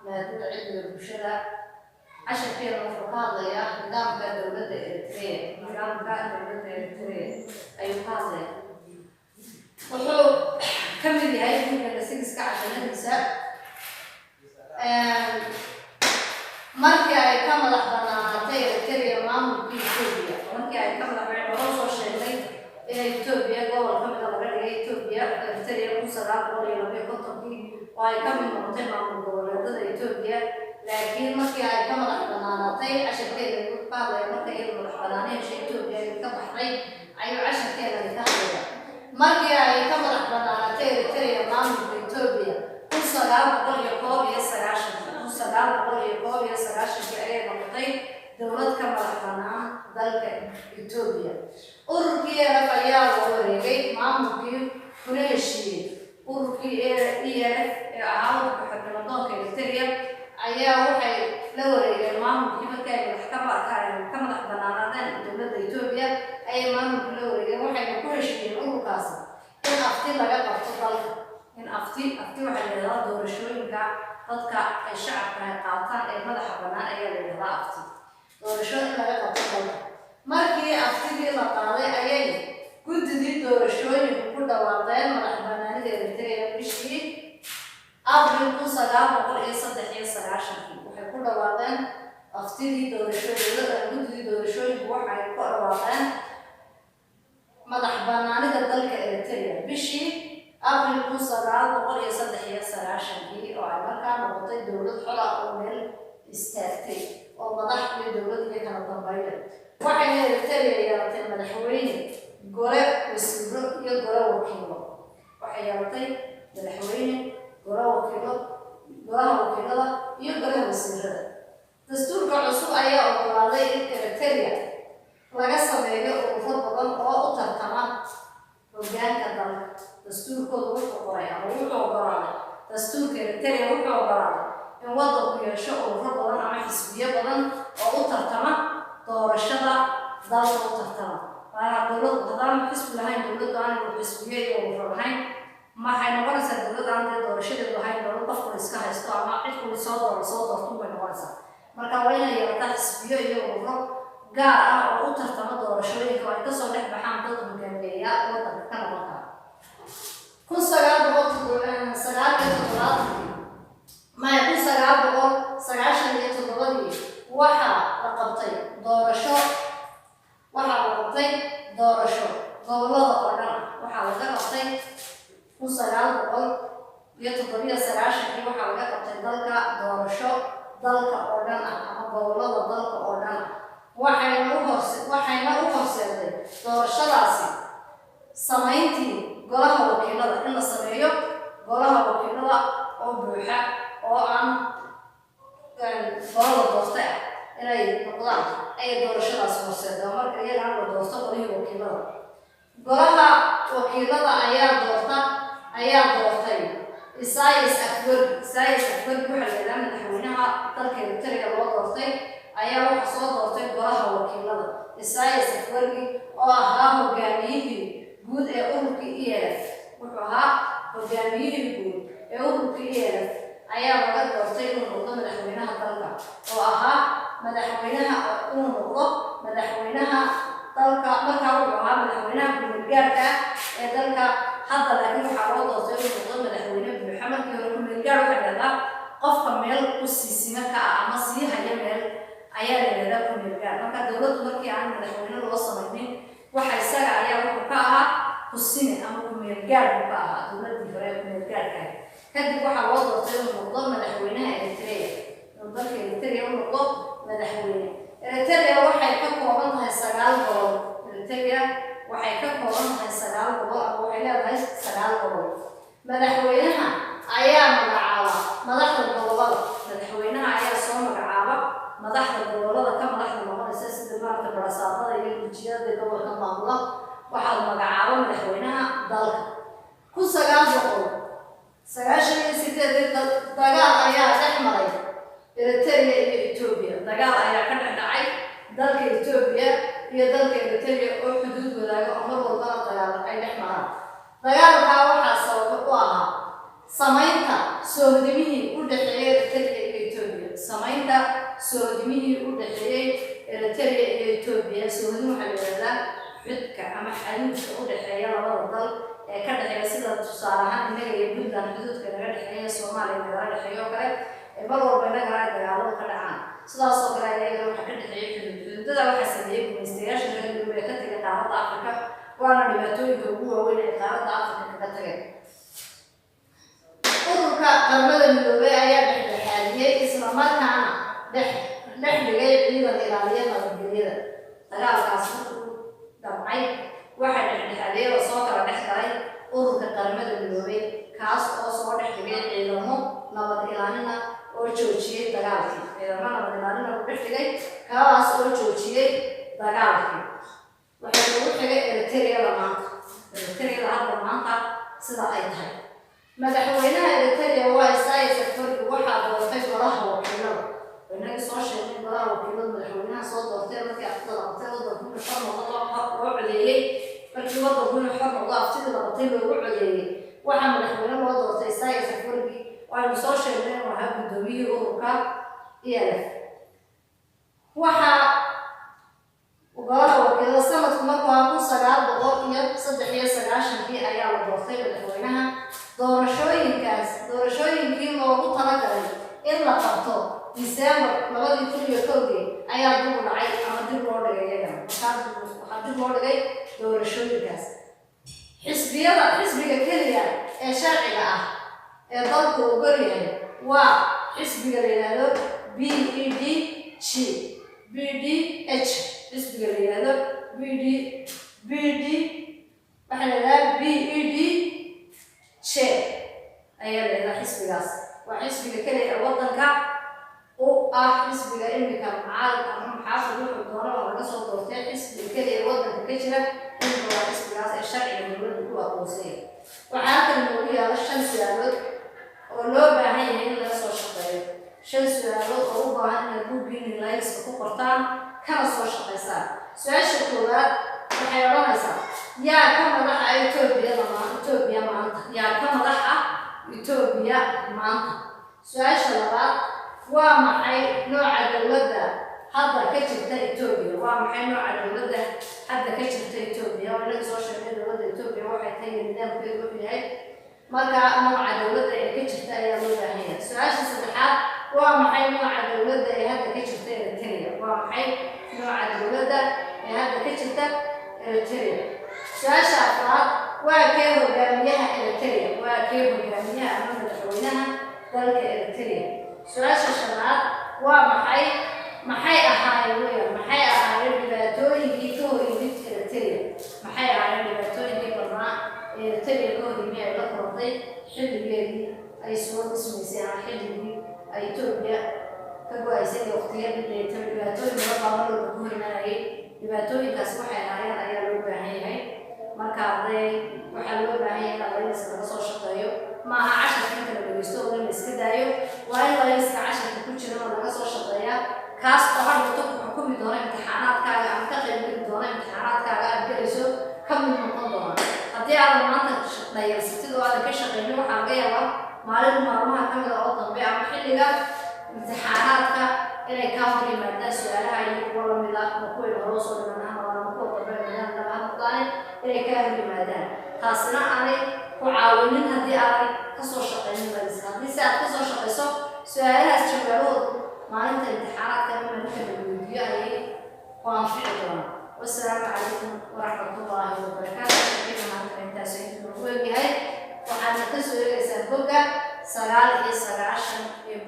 maadada cilmiga bulshada casharkeena wuxuu ka hadlayaa nidaamka dowladda Eritrea ayuu ka hadlaya wuxuu ka mid yahay buugga sigiska casharadiisa markii ay ka madax banaanaatay Eritrea maamulkii Itoobiya markii ay ka madax banaanaatay soo sheegay in Itoobiya gobol ka mid ah laga dhigay Itoobiya Eritrea 1952 oo ay ka mid noqotay maamul goboleedyada Itoobiya laakiin markii ay ka madax banaanaatay casharkeeda uu ka hadlaya markii ay madax banaanaanshay Itoobiya ka baxday ayuu casharkeeda ka hadlaya markii ay ka madax banaanaatay Eritrea maamulka Itoobiya 1991 ayay noqotay dowlad ka madax bannaan dalka Itoobiya ururkii ayaa loo wareegay maamulkii kuna heshiiyey ururkii ELF ee ahaa xubnadoonka Eritrea ayaa waxay la wareegeen maamulkii markay ka madax bannaanaadeen dowladda Itoobiya ayay maamulkii la wareegeen waxayna ku heshiiyeen ururkaasi in afti laga qabto dalka in afti waxay leedahay doorashooyinka dadka ay shacabka ay qaataan ee madaxa bannaan ayaa leedahay afti doorashooyin laga qabto dalka markii aftigii la qaaday ayay guddidii doorashooyinku ku dhawaaqeen madax bannaanida Eritrea bishii Abriil 1993 waxay ku dhawaaqeen aftigii doorashooyinka guddidii doorashooyinku waxay ku dhawaaqeen madax bannaanida dalka Eritrea bishii Abriil 1993 oo ay markaa noqotay dowlad xor ah oo meel istaagtay oo madax iyo dowlad iyo kala dambeyn waxay Eritrea yeelatay madaxweyne gole wasiiro iyo gole wakiilo waxay yeelatay madaxweyne gole wakiilo golaha wakiilada iyo gole wasiirada dastuurka cusub ayaa ogolaaday in Eritrea laga sameeyo ururo badan oo u tartama hoggaanka dalka dastuurkooda wuxuu qoray ama wuxuu ogolaaday dastuurka Eritrea wuxuu ogolaaday in waddanku yeesho ururo badan ama xisbiyo badan oo u tartama doorashada dalka u tartama dowladdu haddaan xisbi lahayn dowladdu aan xisbiyo iyo ururo lahayn maxay noqonaysaa dowladda aan doorashadeedu lahayn dowlad qofku iska haysto ama cid kuli soo doorto bay noqonaysaa marka waa inay yeelataa xisbiyo iyo ururo gaar ah oo u tartama doorashooyinka oo ay kasoo dhex baxaan dad hogaamiyeya waddanka ka noqon kara 1997 waxaa la qabtay doorasho gobolada oo dhan waxaa laga qabtay 1997 waxaa laga qabtay dalka doorasho dalka oo dhan ama gobolada dalka oo dhan waxayna u horseeday doorashadaasi samayntii golaha wakiilada in la sameeyo golaha wakiilada oo buuxa oo aan golada doortay inay noqdaan ay doorashadaas horseedo marka iyaga la doorto golihii wakiilada golaha wakiilada ayaa doortay Isaias Afwerki waxaa leedahay madaxweynaha dalka Eritrea loo doortay ayaa waxa soo doortay golaha wakiilada Isaias Afwerki oo ahaa hogaamiyihii guud ee ururkii ELF wuxuu ahaa hogaamiyihii guud ee ururkii ELF ayaa laga doortay inuu noqdo madaxweynaha dalka oo ahaa madaxweynaha dalka markaa wuxuu ahaa madaxweynaha ku-meelgaarka ee dalka hadda laakiin waxaa loo doortay inuu noqdo madaxweyne buuxa markii hore ku-meelgaar waxay leedahay qofka meel ku siisima ka ah ama sii haya meel ayaa leedahay ku-meelgaar marka dowladdu markii aan madaxweyne loo samaynin waxa isaga ayaa wuxuu ka ahaa kusine ama ku-meelgaar buu ka ahaa dowladdii hore ee ku-meelgaarka kadib waxaa loo doortay inuu noqdo madaxweynaha Eritrea inuu dalka Eritrea u noqdo madaxweyne Eritrea waxay ka kooban tahay 9 gobol Eritrea waxay ka kooban tahay 9 gobol ama waxay leedahay 9 gobol madaxweynaha ayaa magacaaba madaxda gobolada madaxweynaha ayaa soo magacaaba madaxda gobolada ka madaxda noqonaysa sida maarta barasaadada iyo gudiyada gobolka maamula waxaa magacaaba madaxweynaha dalka 1998 dagaal ayaa dhex maray Eritrea iyo Itoobiya dagaal ayaa ka dhacay dalka Itoobiya iyo dalka Eritrea oo xuduud wadaaga oo mar walba dagaal ay dhex maraan dagaalka waxaa sabab u ahaa samaynta soohdimihii u dhaxeeyay Eritrea iyo samaynta soodimihii u dhexeeyay Eritrea iyo Ethiopia. Soodimo waxaa la yiraahdaa xidka ama xaduudka u dhexeeya labada dal ee ka dhexeeya sida tusaale ahaan inaga iyo Puntland xuduudka naga dhexeeya Soomaaliya naga dhexeeya oo kale mar walba inaga dagaallo ka dhacaan sidaas oo kale ayaga waxa ka dhexeeya xuduudada waxa sameeyay gumaystayaasha reer Yurub ee ka tagay qaaradda Afrika waana dhibaatooyinka ugu waaweyn ee qaaradda Afrika ka tagay. Ururka Qaramada Midoobay ayaa dhexdhexaadiyay isla markaana dhexdhigay ciidan ilaaliya nabadgelyada. Dagaalkaas wuxuu dabcay waxa dhexdhexaadiyay oo soo kala dhex galay ururka Qaramada Midoobay kaas oo soo dhexdhigay ciidamo nabad ilaalin ah oo joojiyay dagaalkii. Ciidamo nabad ilaalin ah oo dhexdhigay kaas oo joojiyay dagaalkii. Waxaa lagu xigay Eritrea hadda maanta sida ay tahay. Madaxweynaha Eritrea waa Isaias Afwerki waxaa doortay golaha wakiilada. Inaga soo sheegay golaha wakiilada madaxweynaha soo doortay markii aftada qabtay waddanku xor noqdo loo codeeyay. Markii waddanku xor noqdo aftada qabtay loogu codeeyay. Waxaa madaxweynaha loo doortay Isaias Afwerki oo soo sheegay inuu ahaa gudoomiyihii ururka ELF. Waxaa golaha wakiilada sanadku markuu ahaa 1993 ayaa la doortay madaxweynaha. Doorashooyinkii loogu talagalay in la qabto December 2001 ayaa dib u dhacay ama dib loo dhigay iyagana. Waxaa dib loo dhigay doorashooyinkaas. Xisbiga keliya ee sharciga ah ee dalku ogol yahay waa xisbiga la yiraahdo BEDH. xisbiga la yiraahdo waxaa la yiraahdaa BEDH ayaa la yiraahdaa xisbigaas. waa xisbiga keliya ee waddanka u ah xisbiga imika maxaafid wuxuu doono laga soo doortay xisbiga keliya ee waddanka ka jira inta waa xisbigaas ee sharciga dowladda ku aqoonsay. waxaa halkan noogu yaala 5 su'aalood oo loo baahan yahay in laga soo shaqeeyo. 5 su'aalood oo u baahan in buuggiina layliska ku qortaan kana soo shaqeysaan. Su'aasha koowaad waxay odhanaysaa yaa ka madax ah Ethiopia maanta? Yaa ka madax ah Ethiopia maanta? Su'aasha labaad waa maxay nooca dowladda hadda ka jirta Ethiopia? Waa maxay nooca dowladda hadda ka jirta Ethiopia? Waa laga soo sheegay dowladda Ethiopia waxay tahay nidaamkeedu wuxuu yahay marka nooca dowladda ee ka jirta ayaa loo baahan yahay. Su'aasha saddexaad waa maxay nooca dowladda ee hadda ka jirta Eritrea? Waa maxay nooca dowladda ee hadda ka jirta Eritrea? Su'aasha afraad waa kee hogaamiyaha Eritrea? Waa kee hogaamiyaha ama madaxweynaha dalka Eritrea? Su'aasha shanaad waa maxay ahaayeen dhibaatooyinkii ka hor yimid Eritrea? Maxay ahaayeen dhibaatooyinkii badnaa ee Eritrea ka hor yimid ay la kulantay xilligeedii ay soo dhismaysay ama xilligii ay Ethiopia ka go'aysay waqtiyadii dhibaatooyin badan baa marwalba ku hormarayay. dhibaatooyinkaas waxay ahaayeen ayaa loo baahan yahay. marka waxaa loo baahan yahay in layliska laga soo shaqeeyo. maaha casharka inta la dhegeysto oo la iska daayo. waa in layliska casharka ku jira oo laga soo shaqeeyaa kaas oo hadhowto ku xukumi doona imtixaanaadkaaga ama ka qaybgeli doona imtixaanaadkaaga aad gelayso ka mid noqon doona. haddii aadan maanta dhayarsatid oo aadan ka shaqeynin waxaa laga yaabaa maalin maalmaha ka mid ah oo dambe ama xilliga imtixaanaadka inay kaa hor yimaadaan su'aalaha iyo kuwa lamid ah ama kuwa hore soo dhimanaan ama kuwa dambe inay kaa hor yimaadaan. taasina aanay ku caawinin haddii aadan ka soo shaqeynin layliska. haddii si aad ka soo shaqeyso su'aalahaas jawaabahooda maalinta imtixaanaadka ama maalinta la weydiiyo ayay ku anfici doonaan. wassalaamu calaykum waraxmatullaahi wabarakaatu. maanta intaas ayuu noogu egyahay. waxaadna ka soo eegaysaa bogga 9 iyo 9 ee